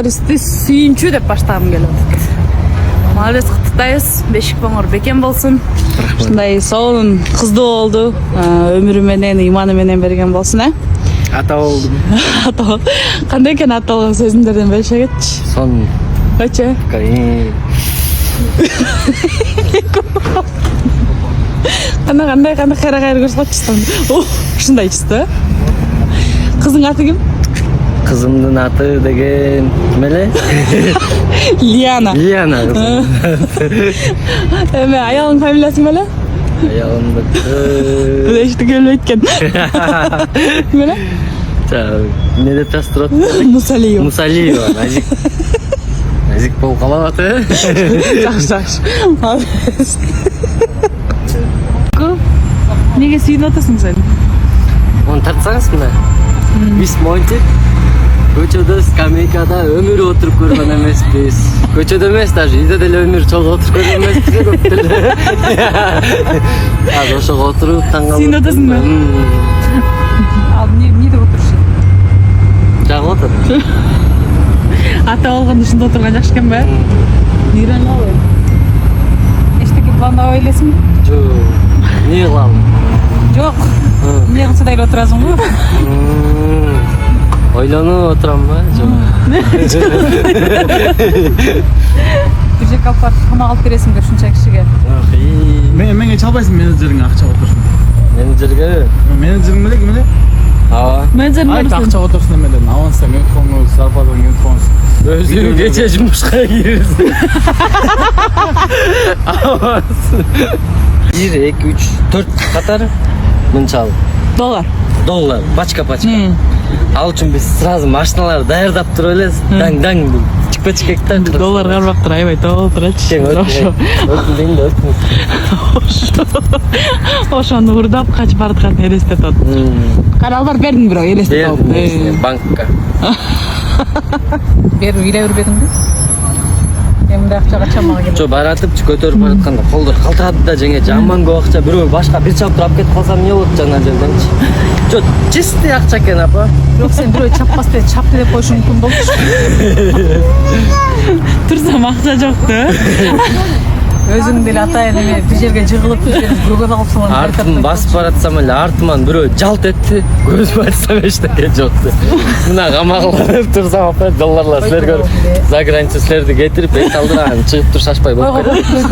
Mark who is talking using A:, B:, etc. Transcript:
A: стористи сүйүнчү деп баштагым келип атат. Молодец, куттуктайбыз. Бешик боңор бекем болсун. Ушундай сонун кыздуу болду. Өмүрү менен, ыйманы менен берген болсун,
B: Ата болдум.
A: Ата. Кандай экен ата болгон сөзүңдөрдөн бөлүшө кетчи.
B: Сон.
A: Кача? Кандай кайра көрсөтчүсүң. Ушундай чысты. Кыздың аты ким?
B: Кызымдын аты деген ким эле?
A: Лиана.
B: Лиана.
A: Эме аялың фамилиясы беле?
B: Аялымдыкы.
A: Эчтеке келбейт экен. Ким эле?
B: Не деп жазып турат?
A: Мусалиева.
B: Мусалиева. Назик болуп калабаты.
A: Жакшы. Молодец. Неге сүйүнүп атасың сен?
B: Оны тартсаңыз мына. Биз монтип көчөдө скамейкада өмүр отуруп көргөн эмеспиз. Көчөдө эмес, даже үйдө деле өмүр чогуу отуруп көргөн эмеспиз көп деле. Азыр ошого отуруп таң калып.
A: Сүйүнүп атасыңбы? Ал эмне деп отурушуң?
B: Жагып отур.
A: Ата болгондо ушунда отурган жакшы экенби? Үйрөнүп алып. Эчтеке пландап элесиңби?
B: Жок. Не кылам?
A: Жок. Эмне кылса да эле отурасыңбы?
B: Ойлонуп отурам ба? Жок.
A: Бир жеке алып барып тамак алып бересиңби ушунча кишиге?
C: Менге чалбайсың менеджериңе акча отурsun.
B: Менеджерге?
C: Менеджериң беле ким эле?
B: Ооба.
A: Менеджер
C: Айт акча отурsun эмелен. Аванста мөткөнүз, зарплата мөткөнүз.
B: Өзүң кече жумушка киресиң. Аванс. 1, 2, 3, 4 катар мынча доллар, пачка. Ал үчүн биз сразу машиналар даярдап туруп элес. Даң чикпечкектен
A: доллар кармап тур, аябай толтурачы. Ошону урдап качып бараткан элестетип атат. Кара алып барып бердиң бирок элестетип алып.
B: Банкка.
A: Берип үйлөй бербедиңби? Эмне акчага чамага келет.
B: Жо баратып көтөрүп баратканда колдор калтырады да жеңе жаман көп акча бирөө башка бир чап туруп кетип калсам эмне болот жана жерденчи. Жо чистый акча экен апа.
A: Жок, сен бирөө чаппаспен чапты деп коюшуң мүмкүн болчу. Турсам акча жокту. Өзүң деле атайын эме бир жерге жыгылып көгөн алып салган.
B: Артын басып баратсам эле артыман бирөө жалт этти. Көзүмө ачсам эчтеке жокту. Мына камагылып турсам апа долларлар силерге за граница силерди кетирип эт алдырган чыгып тур шашпай болуп кетет.